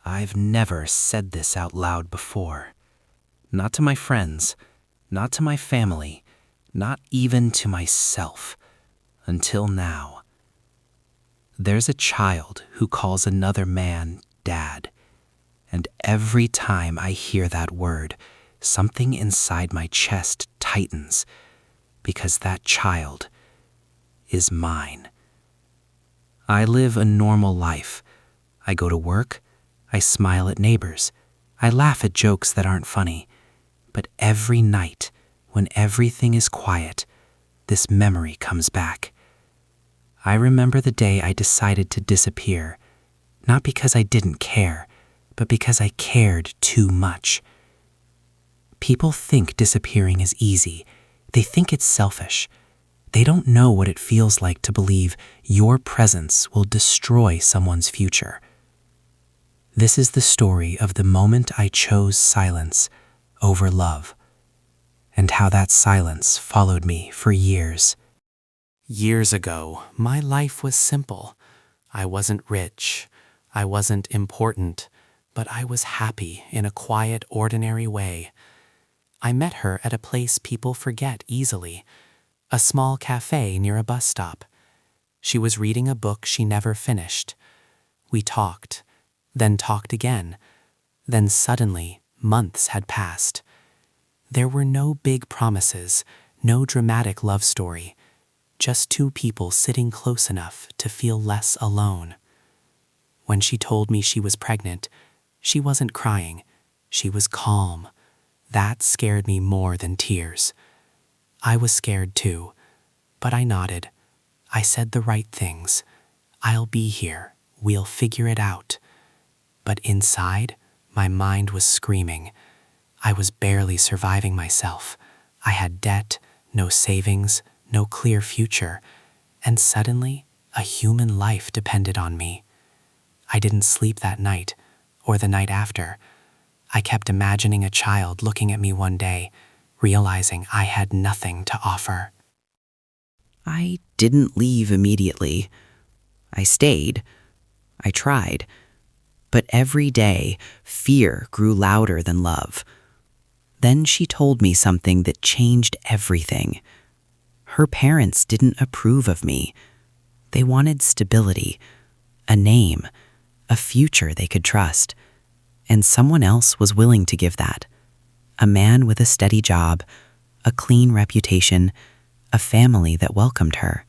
I've never said this out loud before. Not to my friends, not to my family, not even to myself, until now. There's a child who calls another man Dad, and every time I hear that word, something inside my chest tightens, because that child is mine. I live a normal life. I go to work, I smile at neighbors, I laugh at jokes that aren't funny. But every night, when everything is quiet, this memory comes back. I remember the day I decided to disappear, not because I didn't care, but because I cared too much. People think disappearing is easy. They think it's selfish. They don't know what it feels like to believe your presence will destroy someone's future. This is the story of the moment I chose silence over love, and how that silence followed me for years. Years ago, my life was simple. I wasn't rich, I wasn't important, but I was happy in a quiet, ordinary way. I met her at a place people forget easily, a small cafe near a bus stop. She was reading a book she never finished. We talked, then talked again. Then suddenly, months had passed. There were no big promises, no dramatic love story, just two people sitting close enough to feel less alone. When she told me she was pregnant, she wasn't crying, she was calm. That scared me more than tears. I was scared too, but I nodded. I said the right things. I'll be here, we'll figure it out. But inside, my mind was screaming. I was barely surviving myself. I had debt, no savings, no clear future, and suddenly, a human life depended on me. I didn't sleep that night, or the night after. I kept imagining a child looking at me one day, realizing I had nothing to offer. I didn't leave immediately. I stayed. I tried. But every day, fear grew louder than love. Then she told me something that changed everything. Her parents didn't approve of me. They wanted stability, a name, a future they could trust. And someone else was willing to give that. A man with a steady job, a clean reputation, a family that welcomed her.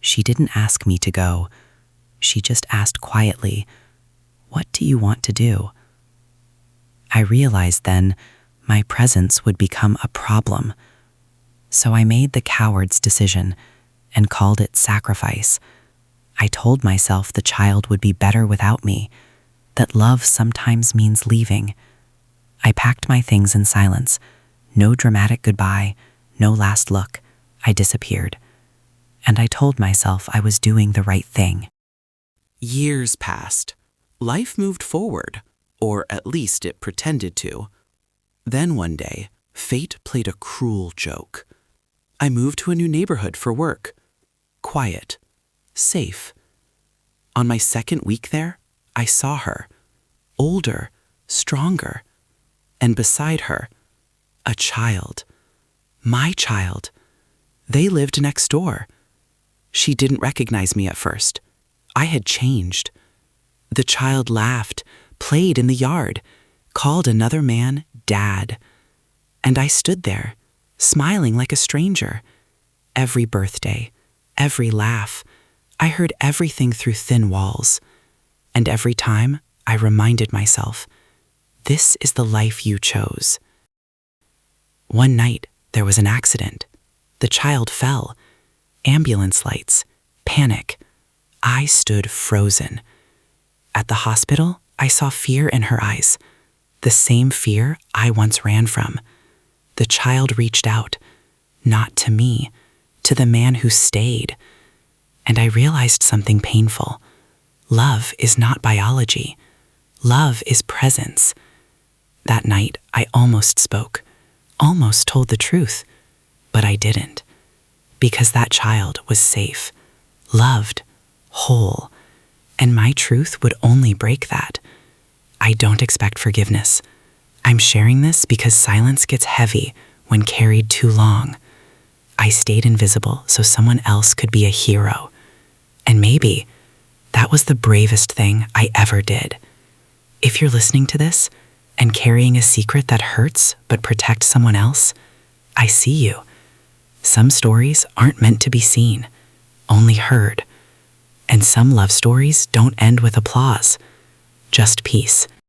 She didn't ask me to go. She just asked quietly, "What do you want to do?" I realized then my presence would become a problem. So I made the coward's decision and called it sacrifice. I told myself the child would be better without me, that love sometimes means leaving. I packed my things in silence. No dramatic goodbye, no last look. I disappeared. And I told myself I was doing the right thing. Years passed. Life moved forward, or at least it pretended to. Then one day, fate played a cruel joke. I moved to a new neighborhood for work. Quiet. Safe. On my second week there, I saw her. Older, stronger. And beside her, a child. My child. They lived next door. She didn't recognize me at first. I had changed. The child laughed, played in the yard, called another man Dad. And I stood there, smiling like a stranger. Every birthday, every laugh, I heard everything through thin walls. And every time, I reminded myself, this is the life you chose. One night, there was an accident. The child fell. Ambulance lights, panic. I stood frozen. At the hospital, I saw fear in her eyes, the same fear I once ran from. The child reached out, not to me, to the man who stayed. And I realized something painful. Love is not biology. Love is presence. That night, I almost spoke, almost told the truth, but I didn't. Because that child was safe, loved, whole, and my truth would only break that. I don't expect forgiveness. I'm sharing this because silence gets heavy when carried too long. I stayed invisible so someone else could be a hero. And maybe that was the bravest thing I ever did. If you're listening to this and carrying a secret that hurts but protects someone else, I see you. Some stories aren't meant to be seen, only heard. And some love stories don't end with applause, just peace.